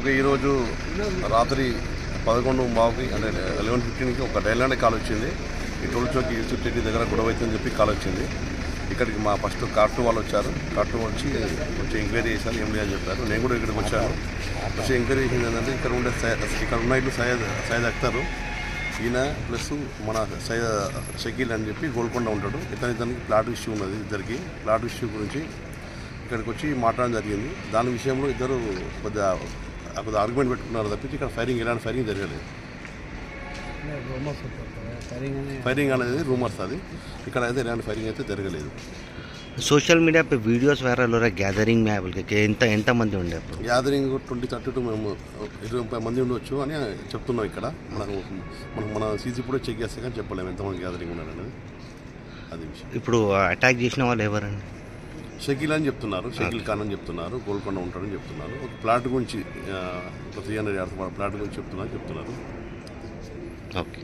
Okay, ఈరోజు రాత్రి 11:15 అంటే 11:15కి ఒక డైలాండ్ కాల్ వచ్చింది. ఈ టోల్ చౌక్ యూసుఫ్ రెడ్డి దగ్గర గొడవ అవుతుందని చెప్పి కాల్ వచ్చింది. ఇక్కడికి మా ఫస్ట్ కార్టూ వాళ్ళు వచ్చారు. కార్టూ వచ్చి కొంచెం ఎంక్వైరీ చేశారు, ఏం లేదని చెప్పారు. నేను కూడా ఇక్కడికి వచ్చాను. వచ్చి ఎంక్వైరీ చేసింది ఏంటంటే ఇక్కడ ఉన్న ఇల్లు సయ్యద్ అఖ్తర్, ఈయన ప్లస్ మన షకీల్ అని చెప్పి గోల్కొండ ఉంటాడు. ఇతనికి ప్లాట్ ఇష్యూ ఉన్నది. ఇద్దరికి ప్లాట్ ఇష్యూ గురించి ఇక్కడికి వచ్చి మాట్లాడడం జరిగింది. దాని విషయంలో ఇద్దరు కొద్దిగా ఆర్గ్యుమెంట్ పెట్టుకున్నారు తప్పించి ఇక్కడ ఎలాంటి ఫైరింగ్ జరగలేదు. ఫైరింగ్ అనేది రూమర్స్, అది ఇక్కడ అయితే ఎలాంటి ఫైరింగ్ అయితే జరగలేదు. सोशल मीडिया पे वीडियोस वायरल हो रहा है गैदरिंग में बोल के ఎంత మంది ఉండే గ్యాదరింగ్ 20-30 మేము 20 మంది ఉండొచ్చు అని చెప్తున్నాం. ఇక్కడ మన సీసీ కూడా చెక్ చేస్తే కానీ చెప్పలేము ఎంతమంది గ్యాదరింగ్ ఉన్నారనేది. అది విషయం. ఇప్పుడు అటాక్ చేసిన వాళ్ళు ఎవరండి? షకీల్ అని చెప్తున్నారు, షకీల్ ఖాన్ అని చెప్తున్నారు, గోల్కొండ ఉంటాడని చెప్తున్నారు. ఒక ప్లాట్ గురించి 300 yards ప్లాట్ గురించి చెప్తున్నారు. ఓకే.